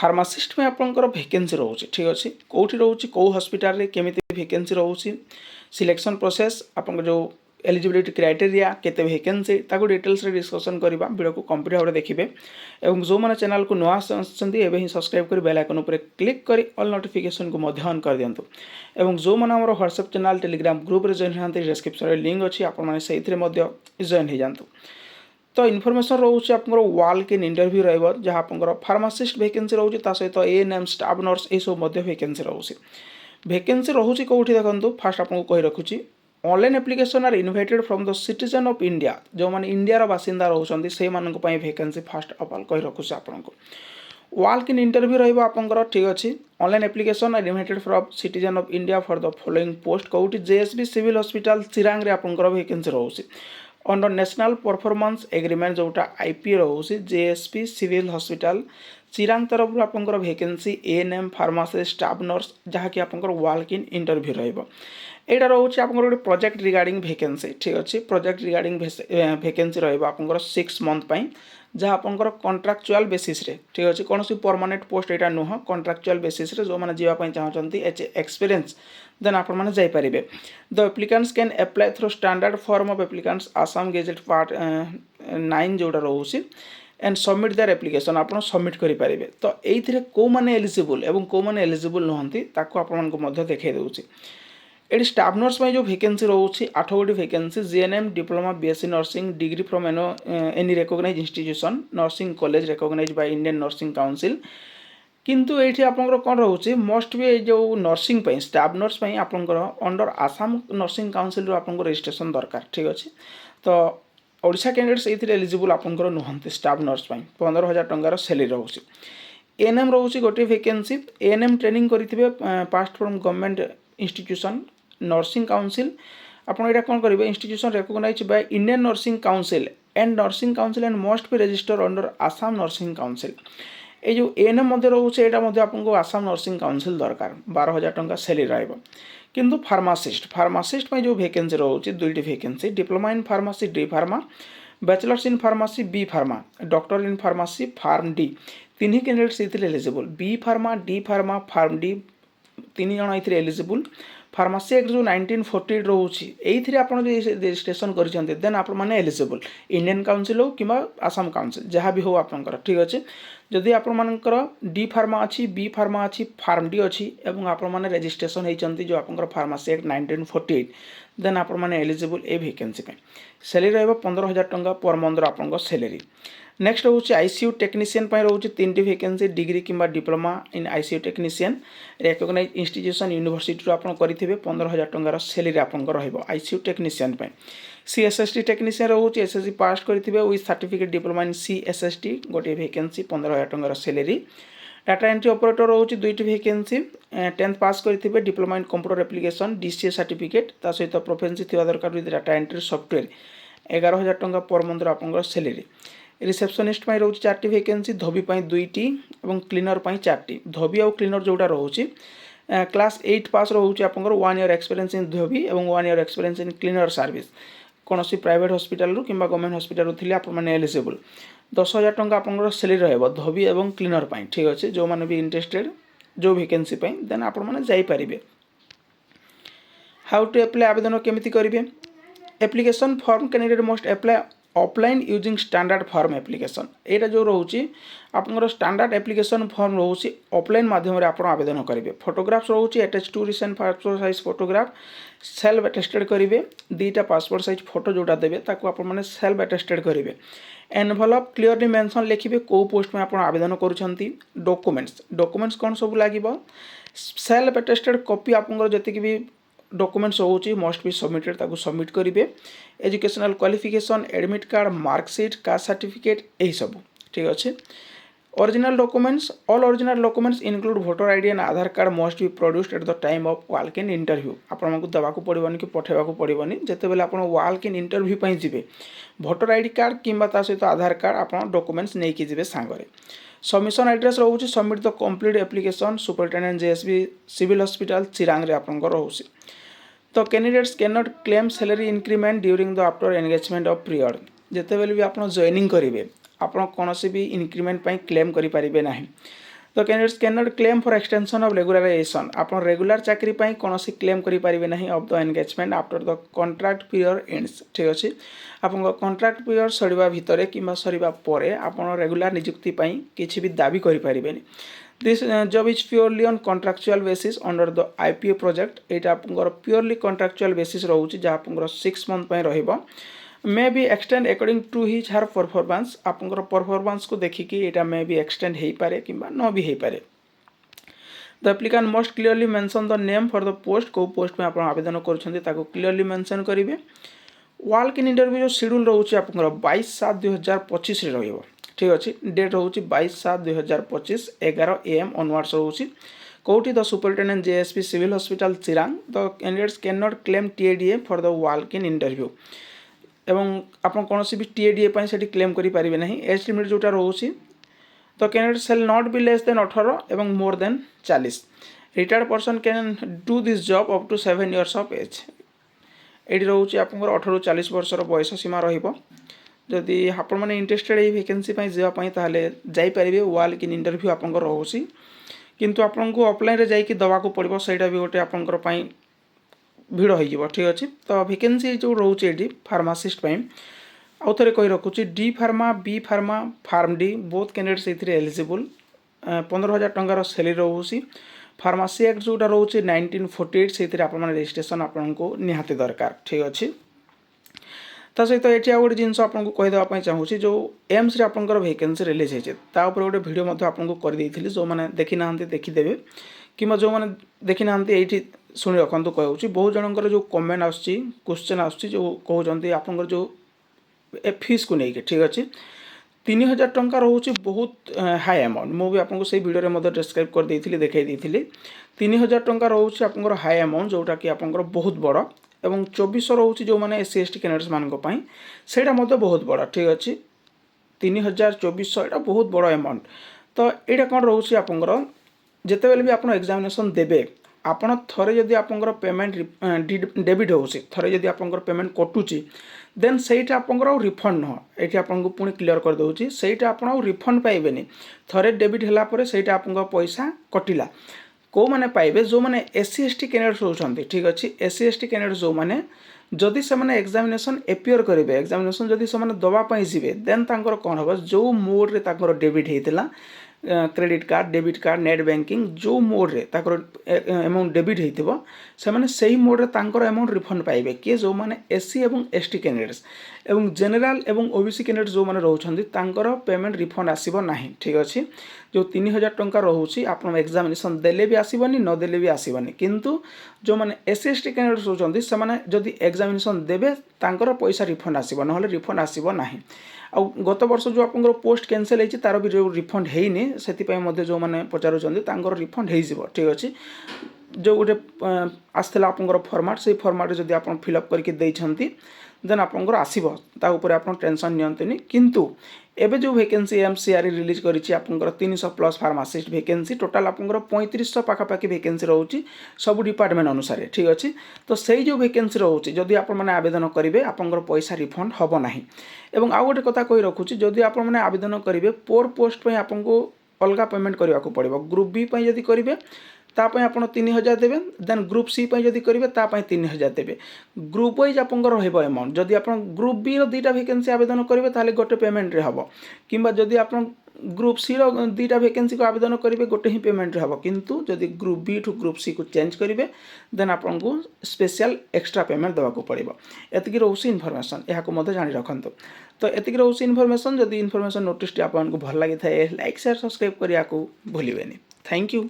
Pharmacist में आपंकर vacancy रोचे ठीक अच्छे कौटी रोचे कौ हॉस्पिटल केमी वैकेंसी रोचे सिलेक्शन प्रोसेस आप जो एलिजिबिलिटी क्राइटेरिया केते वैकेंसी ताको डिटेल्स रे डिस्कशन करबा वीडियो को कंप्लीट भाव देखिए और जो मैंने चैनल को नुआ एवं ही सब्सक्राइब कर बेल आइकन पर क्लिक कर ऑल नोटिफिकेशन को मध्य ऑन कर दिंतु और जो मैंने आम व्हाट्सएप चैनल टेलीग्राम ग्रुप रे जॉइन होती डिस्क्रिप्शन में लिंक अच्छी आपने जॉइन हो जातु तो इनफॉरमेशन रोचे आप वाल इन इंटरव्यू रहा आप फार्मासिस्ट वैकेंसी रोचे सहित एएनएम स्टाफ नर्स ये सब वैकेंसी रोचे वैकेंसी रोचे कौटी देखो फास्ट आपको कही रखुची online application are invited from the citizen of India जो मैंने इंडिया बासिंदा रोचंती से वैकेंसी फास्ट ऑफ ऑल कही रखुची आपको वाल इन इंटरव्यू रहा ठीक अच्छे online application are invited from citizen of India for the following post कौटी जेएसबी सिविल हॉस्पिटल चिरांग आपंकर वैकेंसी रोचे अंडर नेशनल परफॉर्मेंस एग्रीमेंट जोटा आईपी रोचे जेएसपी सिविल हॉस्पिटल चिरांग तरफ आपंकर vacancy ANM pharmacy staff nurse जहाँकि आपंकर वाल इन इंटरव्यू रहा रोचे आप प्रोजेक्ट रिगार्डिंग वैकेंसी ठीक अच्छे प्रोजेक्ट रिगार्डिंग वैकेंसी रहा 6 मंथ जहाँ आपंकर कॉन्ट्रैक्चुअल बेसिस रे ठीक अच्छे कौन सी परमानेंट पोस्ट यहाँ नुह कॉन्ट्रैक्चुअल बेसिस रे जो मैंने जावाई चाहते एक्सपीरियंस देन आप जापरेंगे the applicants can apply through standard form of applicants Assam gazette part 9 जोटा रोचे एंड सबमिट देयर एप्लिकेशन आप सबमिट करेंगे तो ये कौ मैंने एलिजिबल और कौ मैंने एलिजिबल नुहति आपको देखा दूसरी ये स्टाफ नर्स जो वैकेंसी रोचे 8 गोटी vacancy GNM diploma BSc nursing degree from any recognised institution nursing college recognised by Indian nursing Council किंतु ये आपंकर कौन रोचे मस्ट भी जो नर्सिंग स्टाफ नर्स आपंकर अंडर आसाम नर्सिंग काउंसिल आपको रजिस्ट्रेशन दरकार ठीक अच्छे तो ओडिशा कैंडिडेट्स ये एलिजिबल आपंकर नुहति स्टाफ नर्स 15,000 टंकार सैलरी रोचे एएनएम रोचे गोटे वैकेंसी एएनएम ट्रेनिंग करेंगे passed from government institution nursing council आपड़ यहाँ कौन करेंगे institution recognised by Indian nursing council and must be register under Assam nursing council ये जो एएनएम रोचे यहाँ आपको आसाम नर्सिंग काउंसिल दरकार 12,000 टंका सैलरी रहा किंतु फार्मासिस्ट जो वैकेंसी रोचे 2टी vacancy diploma in pharmacy D pharma bachelors in pharmacy B pharma doctor in pharmacy pharm D 3 candidates eligible B pharma D pharma pharm D 3 जन ये एलिजिबल फार्मासी एक्ट जो 1940 रोचे ये आप रजिस्ट्रेशन करते देन आप एलिजिबल इंडियन काउंसिल हो कि आसाम काउंसिल जहाँ भी हो आपंकर ठीक अच्छे जदि आपर डी फार्मा अच्छी बी फार्मा अच्छी फार्म डी अच्छी और आप रजिस्ट्रेशन होती जो आप फार्मासी एक्ट 1948 देन आप एलिजिबल ए वैकेंसी सैलरी रहा 15,000 टंका पर मंथ आप सैलरी नेक्स्ट रोचे आईसीयू टेक्नीशियन रोचे 3टी वैकेंसी डिग्री किंबा diploma in ICU technician recognise institution university आप करेंगे 15,000 टंकार सैलरी आपंकर आईसीयू टेक्नीशियन सीएसएसटी टेक्नीशियन रोचे एसएससी पास करेंगे विथ सर्टिफिकेट डिप्लोमा इन सीएसएसटी गोटे वैकेंसी 15,000 टंकार सैलरी डाटा एंट्री ऑपरेटर रोचे 2टी वैकेंसी 10th पास करेंगे diploma in computer application DCA certificate सहित प्रोफिशिएंसी थी दरकार विथ डाटा एंट्री सॉफ्टवेयर 11,000 टंका पर मंथ आप सैलरी रिसेप्शनिस्ट रोचे 4टी वैकेंसी धोबी 2टी और क्लीनर 4टी धोबी और क्लीनर जोटा रोचे क्लास 8 पास रोचे आप 1 ईयर एक्सपीरियंस इन धोबी और 1 year experience in cleaner service कौन सी प्राइवेट हॉस्पिटल कि गवर्नमेंट हॉस्पिटल थे आप एलिजिबल 10,000 टंका आप सैलरी रहा धोबी और क्लीनर ठीक अच्छे जो मैंने भी इंटरेस्टेड जो वैकेंसी देन आप जापरेंगे हाउ टू अप्लाई आवेदन केमी करेंगे application form candidate must apply offline using standard form application यहाँ जो रोचे आप स्टैंडर्ड एप्लिकेशन फॉर्म रोचे ऑफलाइन माध्यम आप आवेदन करेंगे फोटोग्राफ्स रोचे attach two recent passport size photograph self attested करेंगे 2टा पासपोर्ट साइज फोटो जोटा देवे ताको आप सेल्फ अटेस्टेड करेंगे एनवलप क्लीयरली मेंशन लिखिए कौ पोस्ट में आप आवेदन करुँच डॉक्यूमेंट्स कौन सब लगे सेल्फ अटेस्टेड कॉपी आप जी भी डॉक्यूमेंट्स रोचे मस्ट बी सबमिटेड ताको सबमिट करेंगे educational qualification admit card marksheet caste certificate यही सब ठीक अच्छे original documents all original documents include voter ID and Aadhaar card must be produced at the time of walk in interview आपको देवाक पड़ोनी कि पठेवाक पड़ोनी जिते आप वाक इन इंटरव्यू जी वोटर आईडी कार्ड कि सहित आधार कार्ड आप डॉक्यूमेंट्स नहीं कि जी सांगरे सबमिशन एड्रेस रोचे submit the complete application superintendent JSB civil hospital Chirang रे आपंकर रोचे तो candidates can not claim salary increment during the after engagement of period जिते भी आप जॉइनिंग करेंगे आप कौन भी इंक्रीमेंट क्लेम करें ना तो candidates can not claim for extension of regularisation आप रेगुलर चाकरी पाई कौन क्लेम करें of the engagement after the contract period ends ठीक अच्छे आप कॉन्ट्रैक्ट पीरियड सरिबा भितर कि सरिबा परे आप रेगुलर नियुक्ति पाई किसी भी दाबी करें this job is purely on contractual basis under the IPO project यहाँ आप प्योरली कॉन्ट्रैक्चुअल बेसिस रोचे जहाँ आप 6 मंथ रहिबो may be extend according to his her performance आपंकर परफॉर्मेंस को देखिकी यहाँ मे बी एक्सटेंड हो पारे कि न भी हो पारे the applicant must clearly mention the name for the post को पोस्ट में आप आवेदन कर क्लीयरली मेंशन करेंगे वॉक इन इंटरव्यू जो शेड्यूल रोचे आप 22/7/2025 रहिबो ठीक अच्छे डेट रोचे 22/7/2025 11 AM ऑनवर्ड्स रोचे कौटी the superintendent JSP civil hospital Chirang the candidates can not claim TADA for the walk in interview एवं आप कौन भी टीएडीए से क्लेम करें ना एज लिमिट जोटा रोचे तो candidate shall not be less than 18 एवं more than 40 retired person can do this job up to 7 years of age ये रोचे आप 18 ରୁ 40 वर्षर बयस सीमा रदि आपण मैंने इंटरेस्टेड ये वैकेंसी जावाई जापारे वॉक इन इंटरव्यू आप रोचे किंतु आपको ऑफलाइन रे जाइए दवाक पड़ो सहीटा भी गोटे आपंकर भिड़ हो ठीक अच्छे तो वैकेंसी जो रोचे ये फार्मासीस्ट आउ थे कही रखुच्छी D pharma B pharma pharm D both candidates ये एलिजिबल 15,000 टंकार सैलरी रोचे फार्मासी एक्ट जोटा रोचे 1948 से रजिस्ट्रेशन आपको निहाती दरकार ठीक अच्छे ता सहित ये आ गए जिन आपको कहीदेवाई चाहूँगी जो एम्स आपंकर वैकेंसी रिलीज होता गोटे भिडियो आपको करदेली जो मैंने देखी ना देखीदे कि जो मैंने देखी ना ये शुणी रखु कहूँ बहुत जनकर जो कमेंट आसुच्ची क्वेश्चन आसुच्ची जो कहते आपंकर जो फीस को लेकिन ठीक अच्छे 3,000 टंका रोचे बहुत हाई अमाउंट मुझे आपको से भिडियो में डिस्क्राइब कर देती देखई 3,000 टंका रोचे आप हाई अमाउंट जोटा कि आप बहुत बड़ एवं 2400 रोचे जो मैंने SC ST कैंडिडेट्स मानी से बहुत बड़ा ठीक अच्छे 3,000-2,400 यहाँ बहुत बड़ अमाउंट तो यहाँ कौन रोचे आपंकर जिते बेले भी आप एग्जामिनेशन देवे आपण थरे जदि आपंकर पेमेंट डेबिट हो थे जदि आपंकर पेमेंट कटुची देन सहीटा आपंकर रिफंड नुह ये आपको पुणी क्लीयर कर दूसरी सहीटा आप रिफंड पाइबेनि थरे डेबिट है सहीटा आपंकर पैसा कटिला कौ मैंने पाइबे जो मैंने SC ST कैंडिडेट्स होती ठीक अच्छे SC ST कैंडिडेट्स जो मैंने जदि से एग्जामिनेशन एपियर करेंगे एग्जामिनेशन जदि से दवाई जी देन तांकर कौन हम जो मोड रे तांकर डेबिट होता credit card debit card net banking जो मोड रे ताकर अमाउंट डेबिट होइतिबो से माने सही मोड रे तांकर अमाउंट रिफंड पाइबे किए जो माने SC एवं ST कैंडिडेट्स एवं जनरल एवं OBC कैंडिडेट्स जो माने रहउछन्ती तांकर पेमेंट रिफंड आसीबो नाही ठीक अछि जो 3,000 टंका रहउछि आपण एग्जामिनेशन देले भी आसीबोनी न देले भी आसीबोनी किंतु जो माने SC ST कैंडिडेट्स होछन्ती से माने जदि एग्जामिनेशन देबे तांकर पैसा रिफंड आसीबो नहले रिफंड आसीबो नाही आउ गत वर्ष जो आप पोस्ट कैंसल होती तार भी जो रिफंड होनी से जो मैंने पचार रिफंड हो ठीक अच्छे जो गोटे आसला आप फॉर्मेट से फॉर्मेट जब आप फिलअप करके देन आपंकर आसो आप टेंशन नियंतुनी किंतु एबे जो वैकेंसी MCR रिलीज करिछि आपंकर 300+ फार्मासिस्ट वैकेंसी टोटाल आपंकर 3500 पाखापाखि वैकेंसी रोची सब डिपार्टमेंट अनुसार ठीक अच्छे तो सही जो वैकेंसी रोची जदि आप मैंने आवेदन करेंगे आपंकर पैसा रिफंड हम ना एवं आउ गोटे कथा कही रखुच्छी जदि आप मैंने आवेदन करेंगे पोर पोस्ट आपको अलग पेमेंट करने को पड़ो ग्रुप बी जदि करेंगे ताप आप 3,000 देवे देन ग्रुप सी जदि करेंगे 3,000 देवे ग्रुप वाइज आपंकर अमाउंट जदि आप ग्रुप बी दुईटा वैकेंसी आवेदन करेंगे ताले गोटे पेमेंट हम कि जदि आप ग्रुप सी दुईटा वैकेंसी को आवेदन करेंगे गोटे ही पेमेंट हम किंतु जदि group B to group C को चेंज करेंगे देन आपको स्पेशल एक्स्ट्रा पेमेंट देवाक पड़ो एतिक रोचे इनफॉरमेशन यहाँ जानी रखु तो एतिक रोचे इनफॉरमेशन जदि इनफॉरमेशन नोटिस आपको भल लगी था लाइक शेयर सब्सक्राइब करने को भूलें थैंक यू।